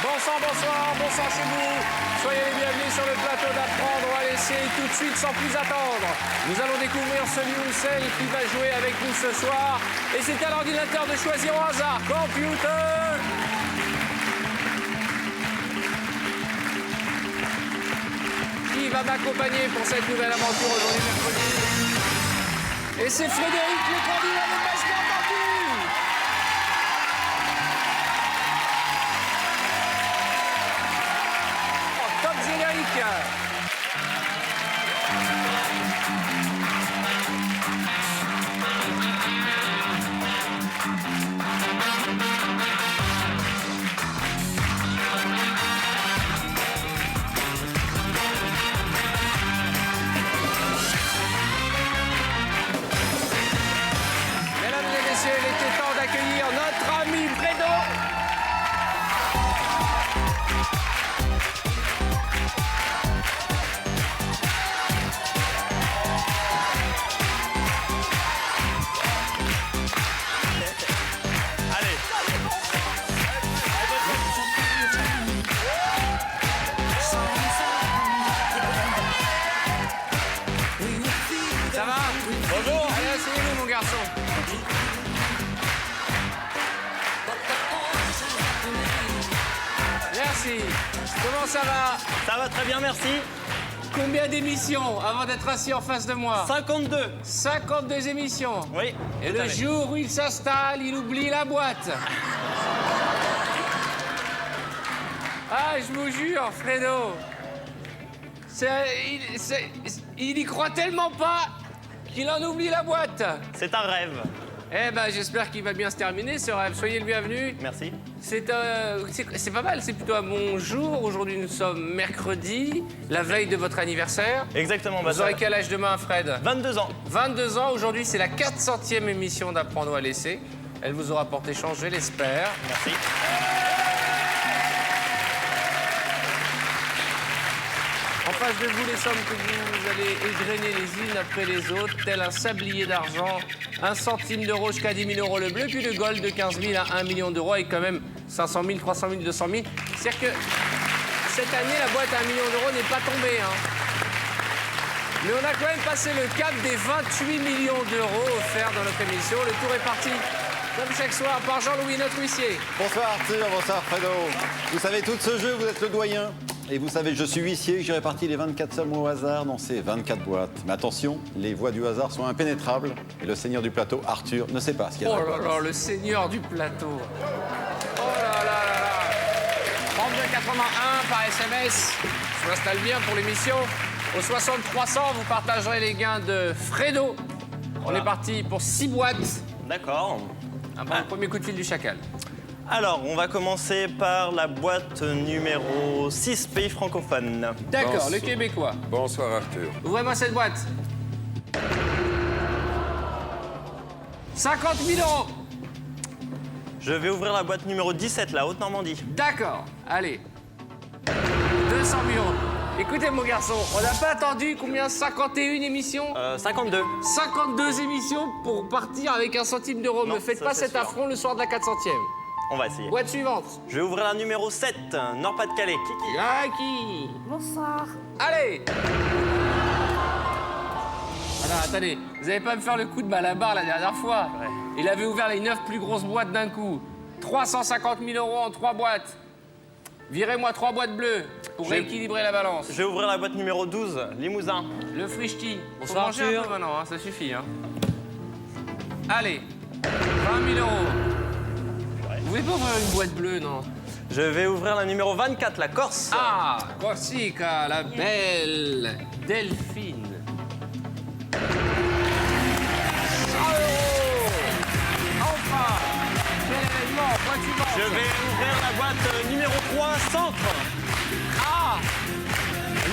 Bonsoir, bonsoir, bonsoir chez vous. Soyez les bienvenus sur le plateau d'Apprendre à laisser tout de suite sans plus attendre. Nous allons découvrir celui ou celle qui va jouer avec nous ce soir. Et c'est à l'ordinateur de choisir au hasard. Computer! Qui va m'accompagner pour cette nouvelle aventure aujourd'hui mercredi? Et c'est Frédéric, le candidat de Passeport Partout. Top générique. Mesdames et messieurs, il était temps d'accueillir notre ami Fredo. Allez. Ça va? Bonjour. Allez, asseyez-vous, mon garçon. Merci. Comment ça va? Ça va très bien, merci. Combien d'émissions avant d'être assis en face de moi? 52. 52 émissions. Oui. Et tout à le fait. jour où il s'installe, il oublie la boîte. Ah, je vous jure, Fredo. Il y croit tellement pas qu'il en oublie la boîte. C'est un rêve. Eh ben, j'espère qu'il va bien se terminer, ce rêve. Soyez le bienvenu. Merci. C'est pas mal, c'est plutôt un bon jour. Aujourd'hui, nous sommes mercredi, la veille de votre anniversaire. Exactement. Vous aurez quel âge demain, Fred? 22 ans. 22 ans. Aujourd'hui, c'est la 400e émission d'Apprendre à laisser. Elle vous aura porté chance, je l'espère. Merci. En face de vous, les sommes que vous allez égrener les unes après les autres, tel un sablier d'argent, 1 centime d'euro jusqu'à 10 000 euros le bleu, puis le gold de 15 000 à 1 million d'euros, avec quand même 500 000, 300 000, 200 000. C'est-à-dire que cette année, la boîte à 1 million d'euros n'est pas tombée. Mais on a quand même passé le cap des 28 millions d'euros offerts dans notre émission. Le tour est parti, comme chaque soir, par Jean-Louis, notre huissier. Bonsoir Arthur, bonsoir Fredo. Vous savez, tout ce jeu, vous êtes le doyen. Et vous savez, je suis huissier, j'ai réparti les 24 sommes au hasard dans ces 24 boîtes. Mais attention, les voies du hasard sont impénétrables. Et le seigneur du plateau, Arthur, ne sait pas ce qu'il y a Oh dans la là boîte. là, le seigneur du plateau. Oh là là là là. 32,81 par SMS. Je m'installe bien pour l'émission. Au 6300, vous partagerez les gains de Fredo. On Voilà. est parti pour 6 boîtes. D'accord. Avant le premier coup de fil du chacal. Alors, on va commencer par la boîte numéro 6, pays francophone. D'accord, le Québécois. Bonsoir Arthur. Ouvrez-moi cette boîte. 50 000 euros. Je vais ouvrir la boîte numéro 17, la Haute-Normandie. D'accord, allez. 200 000 euros. Écoutez, mon garçon, on n'a pas attendu combien? 51 émissions? 52. 52 émissions pour partir avec 1 centime d'euro. Non, Ne faites ça, pas c'est cet sûr. affront le soir de la 400e. On va essayer. Boîte suivante. Je vais ouvrir la numéro 7, Nord-Pas-de-Calais. Kiki. Jackie. Bonsoir. Allez. Alors, attendez, vous n'allez pas me faire le coup de Malabar la dernière fois. Ouais. Il avait ouvert les 9 plus grosses boîtes d'un coup. 350 000 euros en 3 boîtes. Virez-moi 3 boîtes bleues pour rééquilibrer la balance. Je vais ouvrir la boîte numéro 12, Limousin. Le frichti. Faut Bonsoir, manger un Arthur. peu maintenant, hein, ça suffit. Hein. Allez, 20 000 euros. Vous voulez pas ouvrir une boîte bleue, non? Je vais ouvrir la numéro 24, la Corse. Ah, Corsica, la belle Delphine. 100 euros. Enfin, quel événement, quoi tu manges? Je vais ouvrir la boîte numéro 3, Centre. Ah,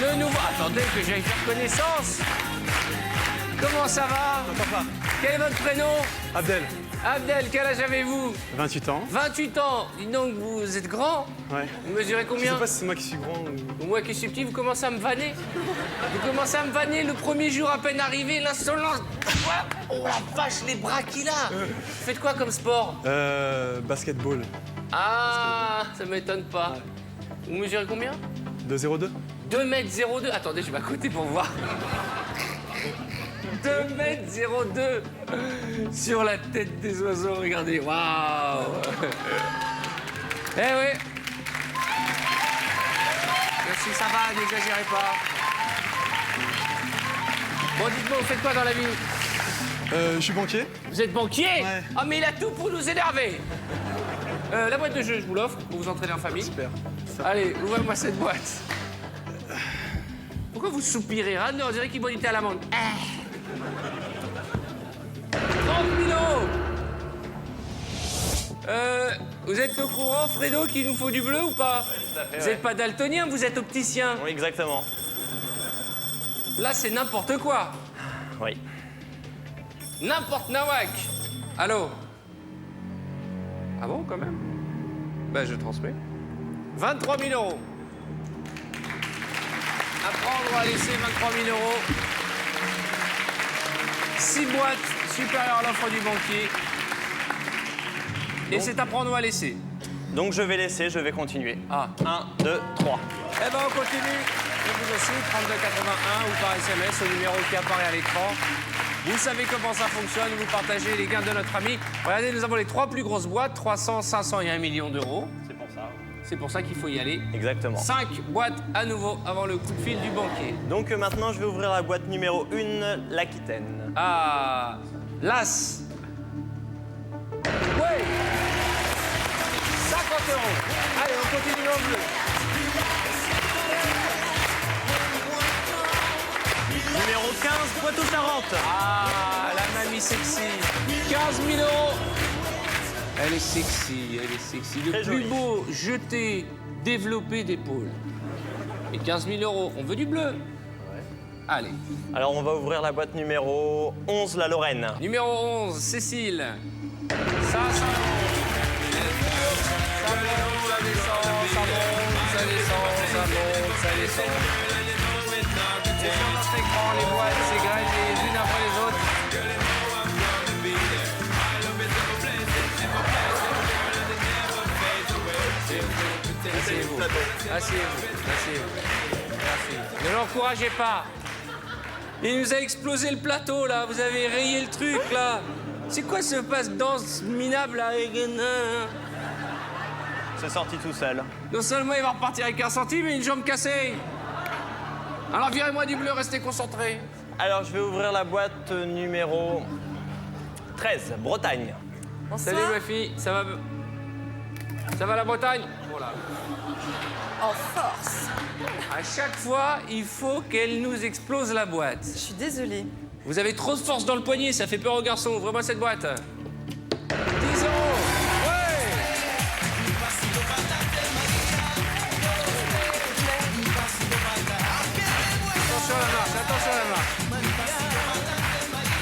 le nouveau... Attendez que j'aille faire connaissance. Comment ça va? Papa, Quel est votre prénom? Abdel, Abdel, quel âge avez-vous? 28 ans. 28 ans. Dis donc, vous êtes grand? Ouais. Vous mesurez Je combien? sais pas si c'est moi qui suis grand ou... Moi qui suis petit, vous commencez à me vanner. Vous commencez à me vanner le premier jour à peine arrivé, l'insolence. Oh la vache, les bras qu'il a. Vous faites quoi comme sport? Basketball. Ah, ça m'étonne pas. Vous mesurez combien? 2,02. 2,02 m. Attendez, je vais à côté pour voir. 2,02 m sur la tête des oiseaux, regardez. Waouh. Eh oui. Merci, ça va, n'exagérez pas. Bon, dites-moi, vous faites quoi dans la vie? Je suis banquier. Vous êtes banquier? Ouais. Ah, mais il a tout pour nous énerver. La boîte de jeu, je vous l'offre pour vous entraîner en famille. Super. Allez, ouvrez-moi cette boîte. Pourquoi vous soupirez, Rad? On dirait qu'il boit du thé à l'amande. 30 000 €. Vous êtes au courant, Fredo, qu'il nous faut du bleu ou pas? Tout à fait, Vous ouais. n'êtes pas daltonien, vous êtes opticien. Oui, exactement. Là, c'est n'importe quoi. Oui. N'importe nawak. Allô? Ah bon, quand même? Ben, je transmets. 23 000 €. À prendre ou à laisser, 23 000 €. 6 boîtes supérieures à l'offre du banquier. Et c'est à prendre ou à laisser. Donc je vais laisser, je vais continuer. Ah. 1, 2, 3. Eh ben, on continue. Je vous aussi, 3281 ou par SMS au numéro qui apparaît à l'écran. Vous savez comment ça fonctionne, vous partagez les gains de notre ami. Regardez, nous avons les 3 plus grosses boîtes, 300, 500 et 1 million d'euros. C'est pour ça. C'est pour ça qu'il faut y aller. Exactement. 5 boîtes à nouveau avant le coup de fil du banquier. Donc maintenant, je vais ouvrir la boîte numéro 1, l'Aquitaine. Ah, l'As. Oui. 50 €. Allez, on continue dans le bleu. Numéro 15, Poitou-Charentes. Ah, la mamie sexy. 15 000 €. Elle est sexy, elle est sexy. Le Très plus jolie. beau jeté, développé d'épaule. Et 15 000 €. On veut du bleu. Allez. Alors on va ouvrir la boîte numéro 11, la Lorraine. Numéro 11, Cécile. Ça monte. Ça monte, ça descend, ça monte, ça descend, ça monte, ça descend. Et sur notre écran, les boîtes s'égrènent les unes après les autres. Asseyez-vous. Asseyez-vous. Asseyez-vous. Merci. Ne l'encouragez pas. Il nous a explosé le plateau, là. Vous avez rayé le truc, là. C'est quoi ce passe-danse minable, là? C'est sorti tout seul. Non seulement il va repartir avec 1 centime, mais une jambe cassée. Alors virez-moi du bleu, restez concentrés. Alors je vais ouvrir la boîte numéro 13, Bretagne. Salut ma fille, ça va? Ça va la Bretagne? Voilà. En force. À chaque fois, il faut qu'elle nous explose la boîte. Je suis désolée. Vous avez trop de force dans le poignet, ça fait peur aux garçons. Ouvrez-moi cette boîte. 10 €. Ouais. Attention à la marche, attention à la marche.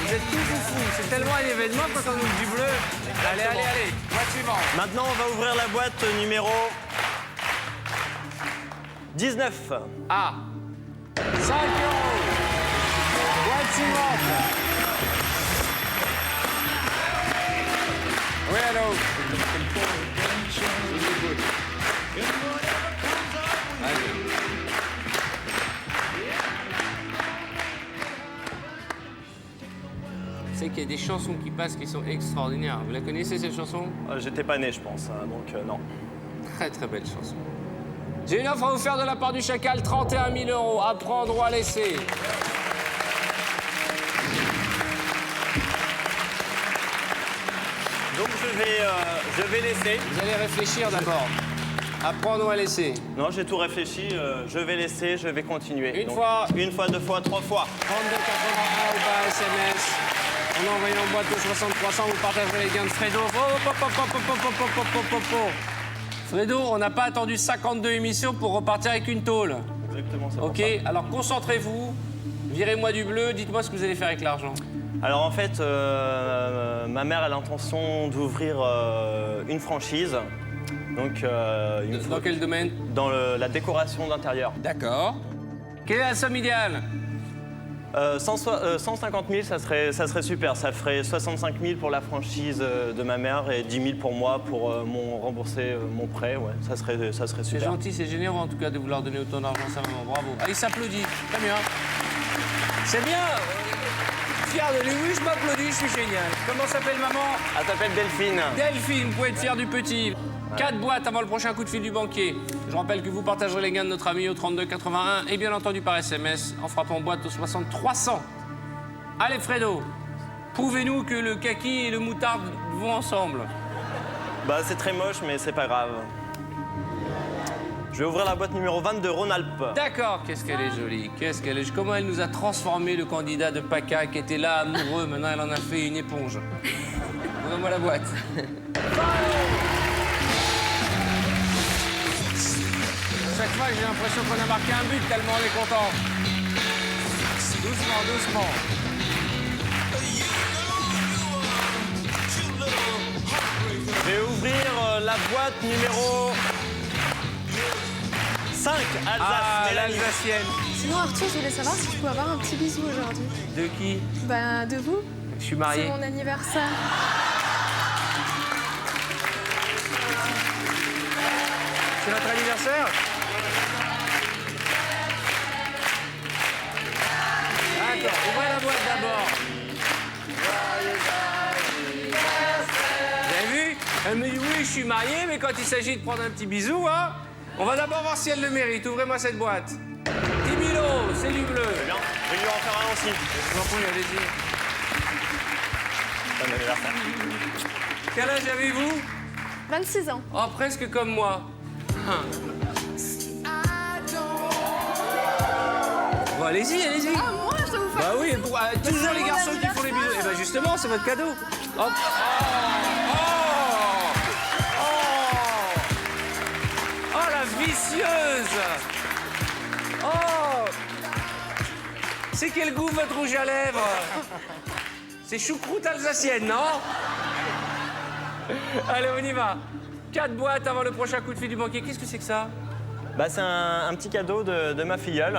Vous êtes tous fous, c'est tellement un événement quand on ouvre du bleu. Allez, allez, allez, boîte suivante. Maintenant on va ouvrir la boîte numéro 19. Ah, 5 €. Boîte suivante. Oui, allô. C'est qu'il y a des chansons qui passent qui sont extraordinaires. Vous la connaissez cette chanson? J'étais pas né je pense, hein, donc non. Très très belle chanson. J'ai une offre à vous faire de la part du Chacal, 31 000 €, à prendre ou à laisser. Donc je vais laisser. Vous allez réfléchir d'abord. À prendre ou à laisser. Non, j'ai tout réfléchi, je vais laisser, je vais continuer. Une Donc, fois. Une fois, 2 fois, 3 fois. 32,81 ou par SMS. En envoyant en boîte au 6300, vous partagerez les gains de Fredo. Fredo, on n'a pas attendu 52 émissions pour repartir avec une tôle. Exactement, c'est pour Ok, ça. alors concentrez-vous. Virez-moi du bleu, dites-moi ce que vous allez faire avec l'argent. Alors en fait, ma mère a l'intention d'ouvrir une franchise. Donc, il me faut- Dans quel domaine? dans la décoration d'intérieur. D'accord. Quelle est la somme idéale? 150 000, ça serait super. Ça ferait 65 000 pour la franchise de ma mère et 10 000 pour moi pour rembourser mon prêt. Ouais, ça serait C'est super. gentil, c'est généreux en tout cas de vouloir donner autant d'argent, ça vraiment bravo. Ah, il s'applaudit, très bien. C'est bien, fier de lui, oui je m'applaudis, je suis génial. Comment s'appelle maman? Elle s'appelle Delphine. Delphine, vous pouvez être fier du petit. 4 boîtes avant le prochain coup de fil du banquier. Je rappelle que vous partagerez les gains de notre ami au 32 81 et bien entendu par SMS en frappant boîte au 60 300. Allez Fredo, prouvez-nous que le kaki et le moutarde vont ensemble. Bah, c'est très moche, mais c'est pas grave. Je vais ouvrir la boîte numéro 22, Rhône-Alpes. D'accord, qu'est-ce qu'elle est jolie, qu'est-ce qu'elle est... Comment elle nous a transformé le candidat de PACA qui était là, amoureux, maintenant elle en a fait une éponge. Ouvre-moi la boîte. Chaque fois, j'ai l'impression qu'on a marqué un but tellement on est content. Doucement, doucement. Je vais ouvrir la boîte numéro 5, Alsace. Ah, Mélanie. l'Alsacienne. Sinon, Arthur, je voulais savoir si je pouvais avoir un petit bisou aujourd'hui. De qui? Ben, de vous. Je suis C'est marié. mon anniversaire. C'est notre anniversaire? D'accord, ouvrez la boîte d'abord. Vous avez vu? Elle me dit oui, je suis marié, mais quand il s'agit de prendre un petit bisou, hein, on va d'abord voir si elle le mérite. Ouvrez-moi cette boîte. 10 000 €, c'est du bleu. Bien, je vais lui en faire un aussi. Je m'en prie, allez-y. Bon anniversaire. Quel âge avez-vous? 26 ans. Oh, presque comme moi. Hein. Bon, allez-y, allez-y. Ah, moi, je dois vous faire. Bah oui, toujours c'est les mon garçons qui font les bisous. anniversaire. Et ben justement, c'est votre cadeau. Hop. Oh, la vicieuse. Oh. C'est quel goût votre rouge à lèvres? C'est choucroute alsacienne, non? Allez, on y va. 4 boîtes avant le prochain coup de fil du banquier. Qu'est-ce que c'est que ça? Bah, c'est un petit cadeau de ma filleule.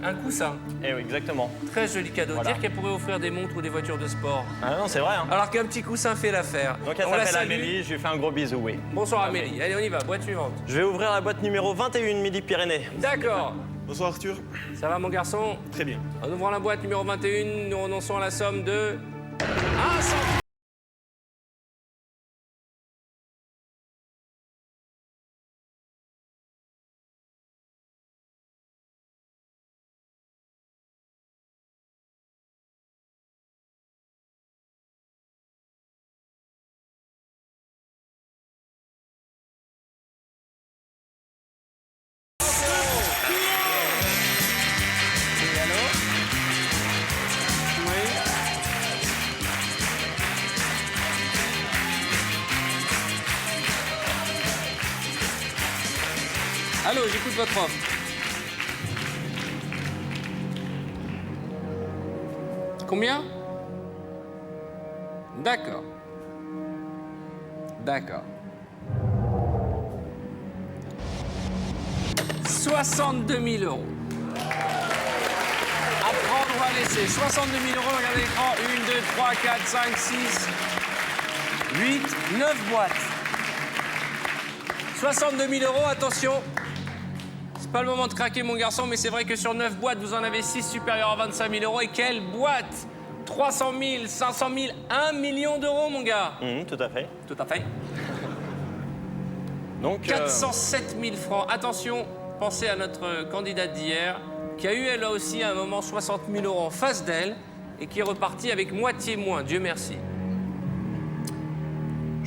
Un coussin. Eh oui, exactement. Très joli cadeau. Voilà. Dire qu'elle pourrait offrir des montres ou des voitures de sport. Ah non, c'est vrai. Hein. Alors qu'un petit coussin fait l'affaire. Donc elle On la s'appelle salue. Amélie, je lui fais un gros bisou, oui. Bonsoir Amélie. Allez, on y va. Boîte suivante. Je vais ouvrir la boîte numéro 21, Midi-Pyrénées. D'accord. Bonsoir Arthur. Ça va mon garçon? Très bien. En ouvrant la boîte numéro 21, nous renonçons à la somme de 1 centime. Allô, j'écoute votre offre. Combien? D'accord. D'accord. 62 000 €. À prendre ou à laisser. 62 000 €, regardez l'écran. 1, 2, 3, 4, 5, 6, 8, 9 boîtes. 62 000 €, attention. C'est pas le moment de craquer, mon garçon, mais c'est vrai que sur 9 boîtes, vous en avez 6 supérieures à 25 000 €. Et quelle boîte? 300 000, 500 000, 1 million d'euros, mon gars. Tout à fait. Tout à fait. Donc, 407 000 francs. Attention, pensez à notre candidate d'hier, qui a eu, elle aussi, à un moment, 60 000 € en face d'elle et qui est repartie avec moitié moins. Dieu merci.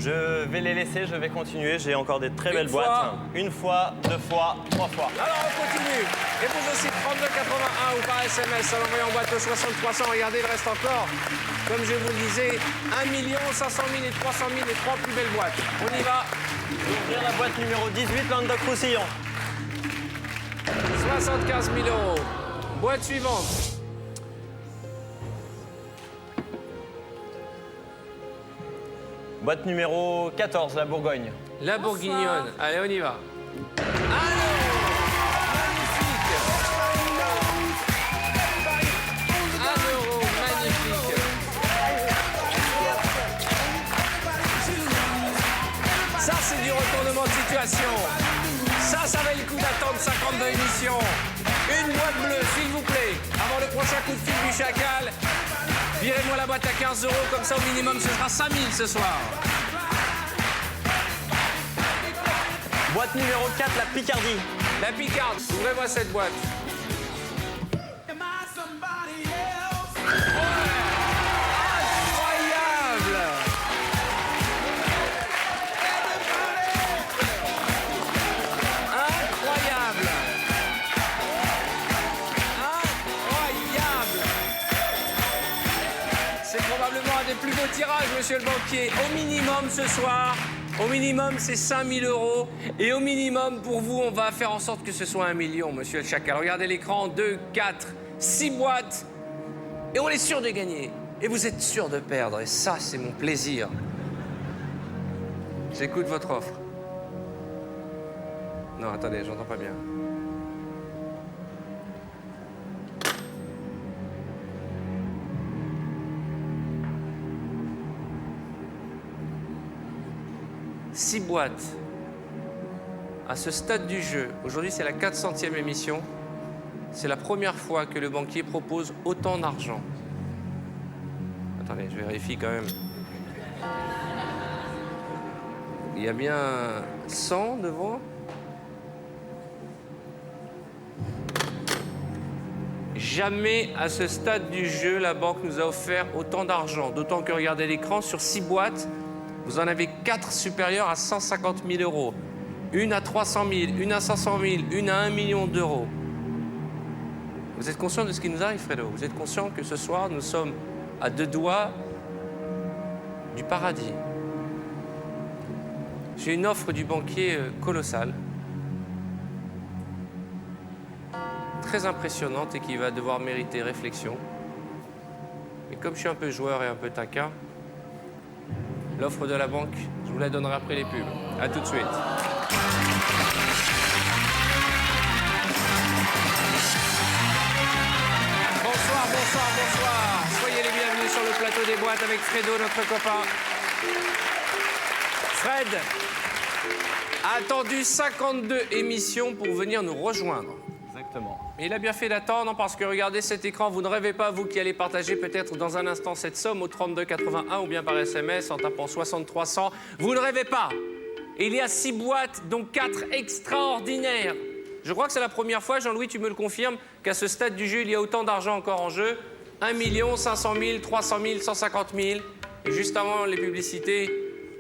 je vais les laisser, je vais continuer. J'ai encore des très belles fois. boîtes. Une fois, 2 fois, 3 fois. Alors, on continue. Et vous aussi, 3281 ou par SMS, en envoyant en boîte au 60 300. Regardez, il reste encore, comme je vous le disais, 1 500 000 et 300 000, les 3 plus belles boîtes. On y va. Je vais ouvrir la boîte numéro 18, Languedoc-Roussillon. 75 000 €. Boîte suivante. Boîte numéro 14, la Bourgogne. La Bourguignonne. Allez, on y va. Allô, magnifique. motivation. Ça valait le coup d'attendre 52 émissions. Une boîte bleue, s'il vous plaît. Avant le prochain coup de fil du chacal, virez-moi la boîte à 15 €, comme ça au minimum ce sera 5 000 ce soir. Boîte numéro 4, la Picardie. La picarde, ouvrez-moi cette boîte. Incroyable! Incroyable! Incroyable! C'est probablement un des plus beaux tirages, monsieur le banquier. Au minimum ce soir, au minimum c'est 5 000 €. Et au minimum, pour vous, on va faire en sorte que ce soit 1 million, monsieur le chacal. Regardez l'écran, 2, 4, 6 boîtes. Et on est sûr de gagner. Et vous êtes sûr de perdre. Et ça, c'est mon plaisir. J'écoute votre offre. Non, attendez, j'entends pas bien. Six boîtes. À ce stade du jeu, aujourd'hui c'est la 400e émission, c'est la première fois que le banquier propose autant d'argent. Attendez, je vérifie quand même. Il y a bien 100 devant. Jamais à ce stade du jeu, la banque nous a offert autant d'argent. D'autant que, regardez l'écran, sur 6 boîtes, vous en avez 4 supérieures à 150 000 €. Une à 300 000, une à 500 000, une à 1 million d'euros. Vous êtes conscient de ce qui nous arrive, Fredo? Vous êtes conscient que ce soir, nous sommes à 2 doigts du paradis. J'ai une offre du banquier colossale, très impressionnante et qui va devoir mériter réflexion. Et comme je suis un peu joueur et un peu taquin, l'offre de la banque, je vous la donnerai après les pubs. À tout de suite. Bonsoir, bonsoir, bonsoir. Soyez les bienvenus sur le plateau des boîtes avec Fredo, notre copain. Fred a attendu 52 émissions pour venir nous rejoindre. Exactement. Et il a bien fait d'attendre parce que regardez cet écran, vous ne rêvez pas, vous qui allez partager peut-être dans un instant cette somme au 3281 ou bien par SMS en tapant 6300. Vous ne rêvez pas. Et il y a 6 boîtes, dont 4 extraordinaires. Je crois que c'est la première fois, Jean-Louis, tu me le confirmes, qu'à ce stade du jeu, il y a autant d'argent encore en jeu. 1 million, 500 000, 300 000, 150 000. Et juste avant les publicités,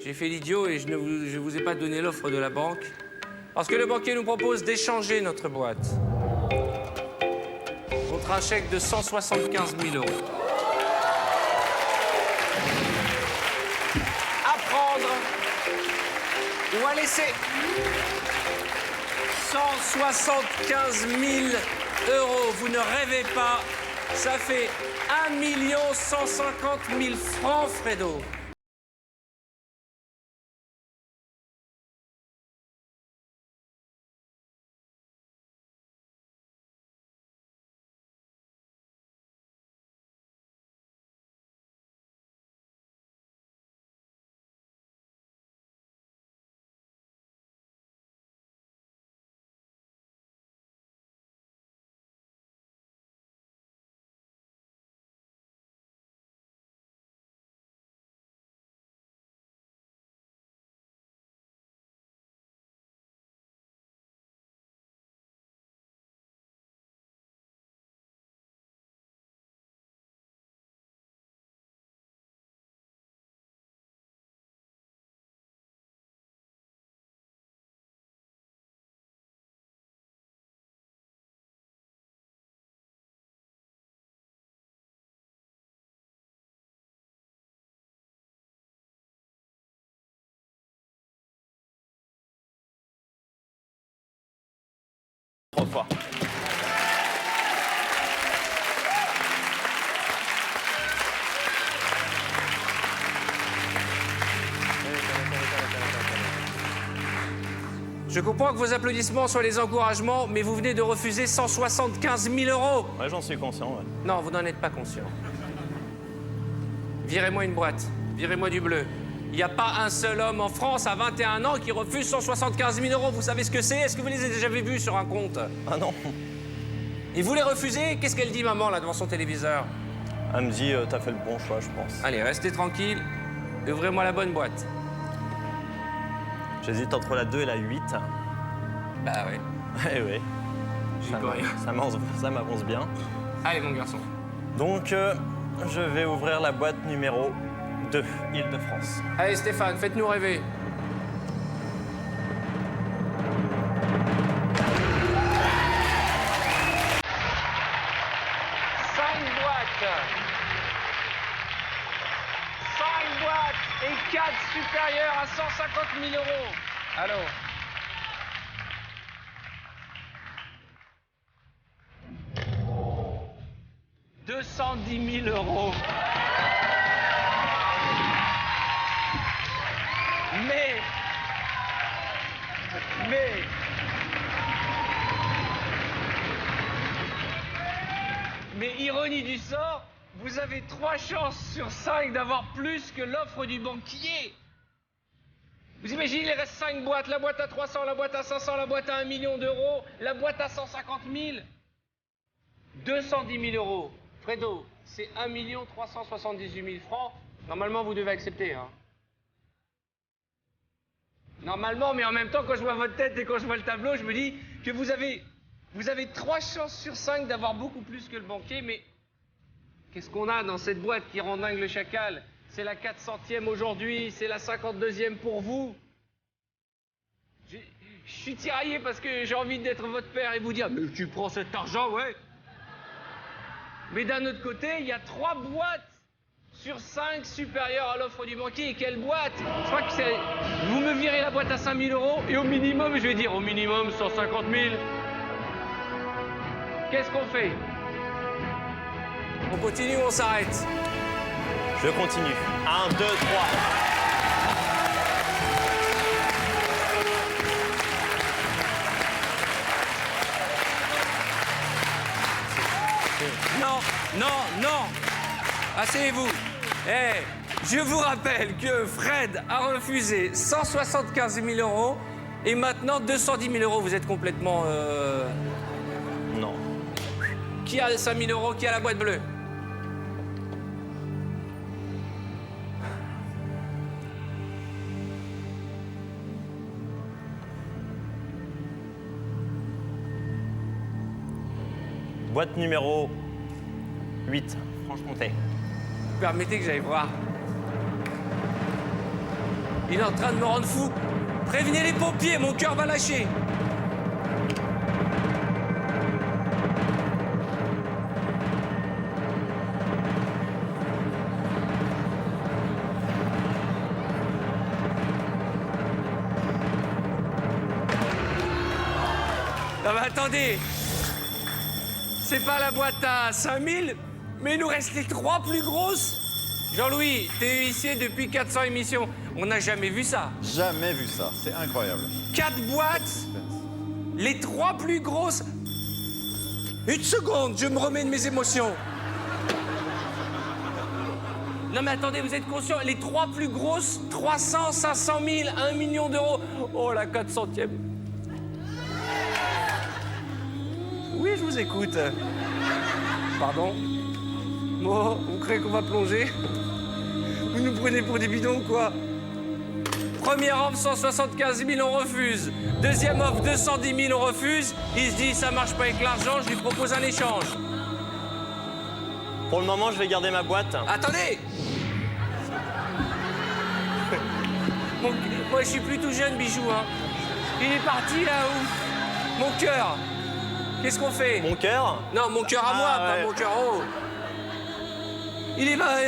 j'ai fait l'idiot et je ne vous ai pas donné l'offre de la banque. Parce que le banquier nous propose d'échanger notre boîte contre un chèque de 175 000 €. À prendre ou à laisser. 175 000 €. Vous ne rêvez pas. Ça fait 1 150 000 francs, Fredo. Trois fois. Je comprends que vos applaudissements soient les encouragements, mais vous venez de refuser 175 000 €. Ouais, j'en suis conscient, ouais. Non, vous n'en êtes pas conscient. Virez-moi une boîte. Virez-moi du bleu. Il n'y a pas un seul homme en France à 21 ans qui refuse 175 000 euros. Vous savez ce que c'est? Est-ce que vous les avez déjà vus sur un compte? Ah non. Et vous les refusez? Qu'est-ce qu'elle dit, maman, là, devant son téléviseur? Elle me dit, t'as fait le bon choix, je pense. Allez, restez tranquille. Ouvrez-moi la bonne boîte. J'hésite entre la 2 et la 8. Bah ouais. Eh oui. J'y peux rien. Ça m'avance bien. Allez, mon garçon. Donc, je vais ouvrir la boîte numéro 2, Île-de-France. Allez, Stéphane, faites-nous rêver. Et 4 supérieurs à 150 000 euros. Allô? « 210 000 euros. Mais ironie du sort, vous avez 3 chances sur 5 d'avoir plus que l'offre du banquier. Vous imaginez, il reste 5 boîtes. La boîte à 300, la boîte à 500, la boîte à 1 million d'euros, la boîte à 150 000. 210 000 euros. Fredo, c'est 1 378 000 francs. Normalement, vous devez accepter. Hein. Normalement, mais en même temps, quand je vois votre tête et quand je vois le tableau, je me dis que vous avez 3 chances sur 5 d'avoir beaucoup plus que le banquier, mais qu'est-ce qu'on a dans cette boîte qui rend dingue le chacal? C'est la 400e aujourd'hui, c'est la 52e pour vous. Je suis tiraillé parce que j'ai envie d'être votre père et vous dire, mais tu prends cet argent, ouais. Mais d'un autre côté, il y a 3 boîtes sur 5 supérieures à l'offre du banquier. Et quelle boîte? Je crois que c'est... Vous me virez la boîte à 5 000 euros et au minimum, je vais dire, au minimum 150 000. Qu'est-ce qu'on fait? On continue ou on s'arrête? Je continue. 1, 2, 3. Non, non, non. Asseyez-vous. Eh, je vous rappelle que Fred a refusé 175 000 euros et maintenant 210 000 euros. Vous êtes complètement... Non. Qui a 5 000 euros? Qui a la boîte bleue? Boîte numéro 8, Franche-Comté. Permettez que j'aille voir. Il est en train de me rendre fou. Prévenez les pompiers, mon cœur va lâcher. Non mais attendez. C'est pas la boîte à 5000, mais il nous reste les 3 plus grosses. Jean-Louis, t'es huissier depuis 400 émissions. On n'a jamais vu ça. Jamais vu ça, c'est incroyable. 4 boîtes, les 3 plus grosses. Une seconde, je me remets de mes émotions. Non mais attendez, vous êtes conscient, les 3 plus grosses, 300, 500 000, 1 million d'euros. Oh la 400e. Oui, je vous écoute. Pardon? Bon, vous croyez qu'on va plonger? Vous nous prenez pour des bidons ou quoi? Première offre, 175 000, on refuse. Deuxième offre, 210 000, on refuse. Il se dit, ça marche pas avec l'argent, je lui propose un échange. Pour le moment, je vais garder ma boîte. Attendez! Moi, je suis plus tout jeune, bijou, hein. Il est parti, là où? Mon cœur. Qu'est-ce qu'on fait? Mon cœur? Non, mon cœur à moi, ouais. pas mon cœur en haut. Il est là.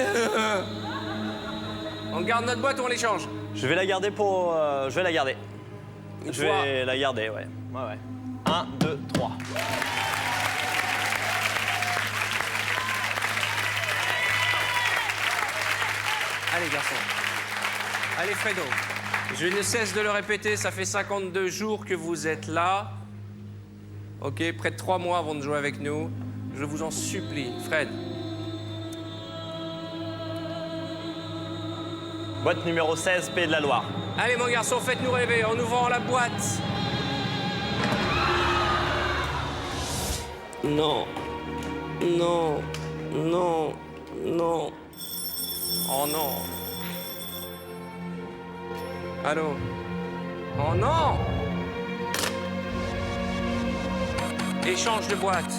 On garde notre boîte ou on l'échange? Je vais la garder pour... je vais la garder. Une Je fois. vais la garder, ouais. Ouais. 1, 2, 3. Allez, garçon. Allez, Fredo. Je ne cesse de le répéter, ça fait 52 jours que vous êtes là. OK, près de 3 mois avant de jouer avec nous. Je vous en supplie, Fred. Boîte numéro 16, Pays de la Loire. Allez, mon garçon, faites-nous rêver en ouvrant la boîte. Non. Non. Non. Non. Oh non. Allô? Oh non! Échange de boîte.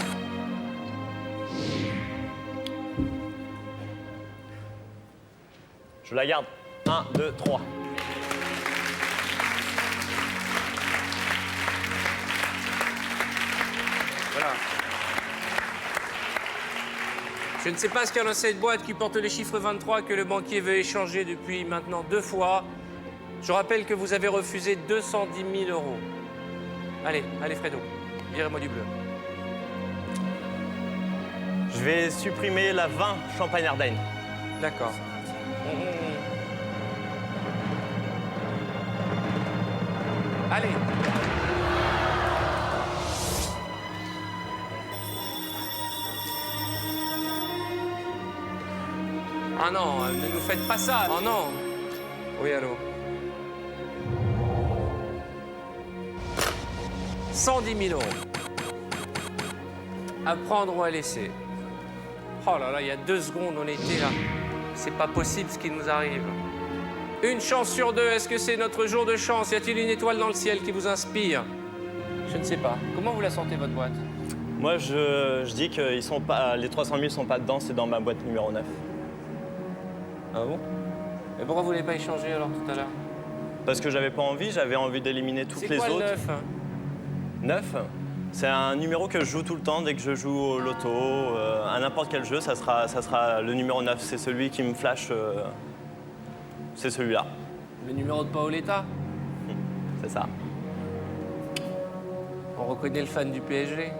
Je la garde. 1, 2, 3. Voilà. Je ne sais pas ce qu'il y a dans cette boîte qui porte le chiffre 23 que le banquier veut échanger depuis maintenant 2 fois. Je rappelle que vous avez refusé 210 000 euros. Allez, allez Fredo, virez-moi du bleu. Je vais supprimer la 20 Champagne Ardenne. D'accord. Allez. Ah non, ne nous faites pas ça. Oh non. Oui, allô. 110 000 euros. À prendre ou à laisser. Oh là là, il y a 2 secondes, on était là. C'est pas possible ce qui nous arrive. Une chance sur 2, est-ce que c'est notre jour de chance? Y a-t-il une étoile dans le ciel qui vous inspire? Je ne sais pas. Comment vous la sentez, votre boîte? Moi, je dis que les 300 000 sont pas dedans, c'est dans ma boîte numéro 9. Ah bon? Et pourquoi vous ne l'avez pas échangé alors tout à l'heure? Parce que j'avais pas envie, j'avais envie d'éliminer toutes les C'est quoi autres. le 9? 9, c'est un numéro que je joue tout le temps dès que je joue au loto, à n'importe quel jeu, ça sera le numéro 9. C'est celui qui me flash, c'est celui-là. Le numéro de Paoletta? C'est ça. On reconnaît le fan du PSG.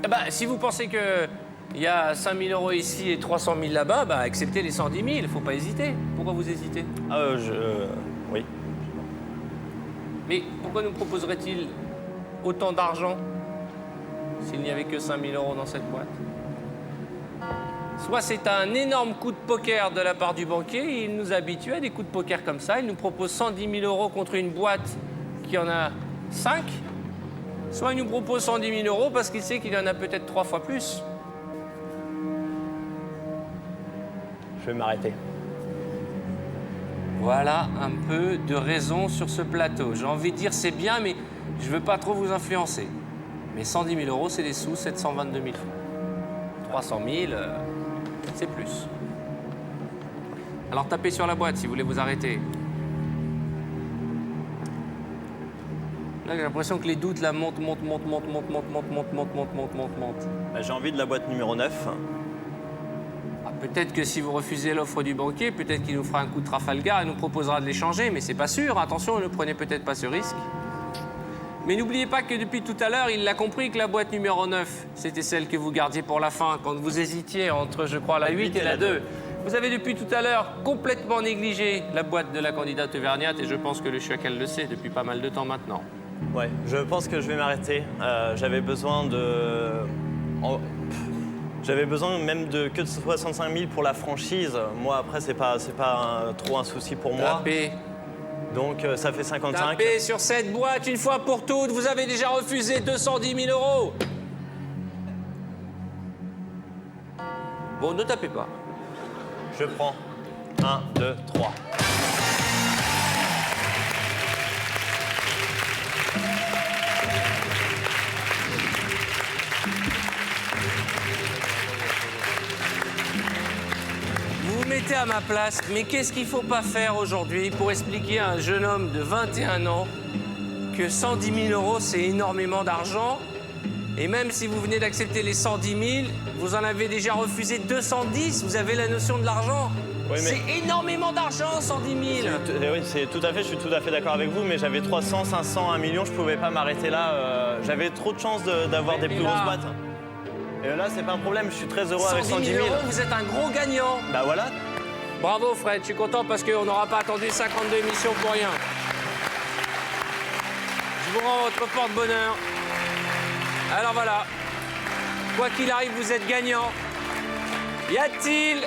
Eh ben, si vous pensez que il y a 5 000 euros ici et 300 000 là-bas, bah, acceptez les 110 000, il ne faut pas hésiter. Pourquoi vous hésitez? Oui. Mais pourquoi nous proposerait-il autant d'argent s'il n'y avait que 5 000 euros dans cette boîte? Soit c'est un énorme coup de poker de la part du banquier, il nous habitue à des coups de poker comme ça, il nous propose 110 000 euros contre une boîte qui en a 5, soit il nous propose 110 000 euros parce qu'il sait qu'il en a peut-être 3 fois plus. Je vais m'arrêter. Voilà un peu de raison sur ce plateau. J'ai envie de dire c'est bien, mais je ne veux pas trop vous influencer. Mais 110 000 euros, c'est des sous, 722 000 francs. 300 000, c'est plus. Alors tapez sur la boîte si vous voulez vous arrêter. Là, j'ai l'impression que les doutes là montent. Bah, j'ai envie de la boîte numéro 9. Ah, peut-être que si vous refusez l'offre du banquier, peut-être qu'il nous fera un coup de Trafalgar et nous proposera de l'échanger, mais c'est pas sûr. Attention, ne prenez peut-être pas ce risque. Mais n'oubliez pas que depuis tout à l'heure, il a compris que la boîte numéro 9, c'était celle que vous gardiez pour la fin, quand vous hésitiez entre, je crois, la 8 et la 2. Vous avez depuis tout à l'heure complètement négligé la boîte de la candidate auvergnate et je pense que le Chuac, elle le sait depuis pas mal de temps maintenant. Ouais, je pense que je vais m'arrêter. J'avais besoin de... J'avais besoin même que de 65 000 pour la franchise. Moi, après, c'est pas trop un souci pour moi. Tapez. Donc, ça fait 55. Tapez sur cette boîte une fois pour toutes. Vous avez déjà refusé 210 000 euros. Bon, ne tapez pas. Je prends 1, 2, 3. Vous vous mettez à ma place, mais qu'est-ce qu'il ne faut pas faire aujourd'hui pour expliquer à un jeune homme de 21 ans que 110 000 euros, c'est énormément d'argent? Et même si vous venez d'accepter les 110 000, vous en avez déjà refusé 210, vous avez la notion de l'argent. Oui, mais... C'est énormément d'argent, 110 000. Oui, je suis tout à fait d'accord avec vous, mais j'avais 300, 500, 1 million, je pouvais pas m'arrêter là. J'avais trop de chances d'avoir des plus grosses boîtes. Et là, c'est pas un problème, je suis très heureux avec 110 000. euros, vous êtes un gros gagnant. Bah voilà. Bravo Fred, je suis content parce qu'on n'aura pas attendu 52 émissions pour rien. Je vous rends votre porte-bonheur. Alors voilà, quoi qu'il arrive, vous êtes gagnant. Y a-t-il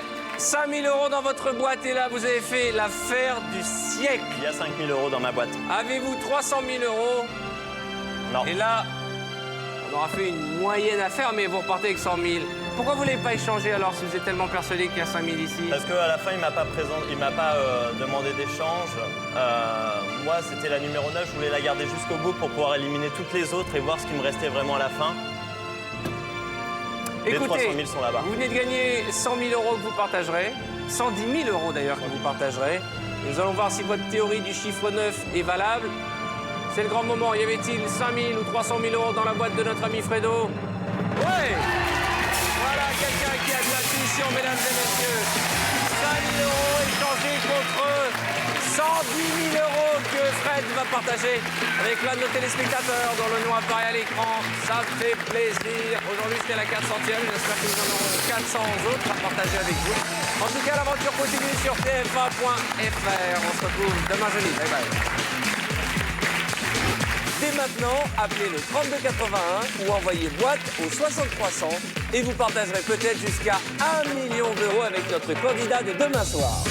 5 000 € dans votre boîte et là, vous avez fait l'affaire du siècle. Il y a 5 000 € dans ma boîte. Avez-vous 300 000 €? Non. Et là, on aura fait une moyenne affaire, mais vous repartez avec 100 000. Pourquoi vous ne l'avez pas échangé alors si vous êtes tellement persuadé qu'il y a 5 000 ici? Parce qu'à la fin, il m'a pas demandé d'échange. Moi, c'était la numéro 9. Je voulais la garder jusqu'au bout pour pouvoir éliminer toutes les autres et voir ce qui me restait vraiment à la fin. Les 300 000 sont là-bas. Vous venez de gagner 100 000 € que vous partagerez, 110 000 € d'ailleurs que vous partagerez. Et nous allons voir si votre théorie du chiffre 9 est valable. C'est le grand moment. Y avait-il 5 000 ou 300 000 € dans la boîte de notre ami Fredo? Ouais! Voilà quelqu'un qui a de l'intuition, mesdames et messieurs. 5 000 € échangés contre 110 000 € que Fred va partager avec l'un de nos téléspectateurs dont le nom apparaît à l'écran. Ça fait plaisir. Aujourd'hui, c'était la 400e. J'espère que nous en aurons 400 autres à partager avec vous. En tout cas, l'aventure continue sur tf1.fr. On se retrouve demain jeudi. Bye bye. Dès maintenant, appelez le 3281 ou envoyez boîte au 6300 et vous partagerez peut-être jusqu'à 1 million d'euros avec notre candidat de demain soir.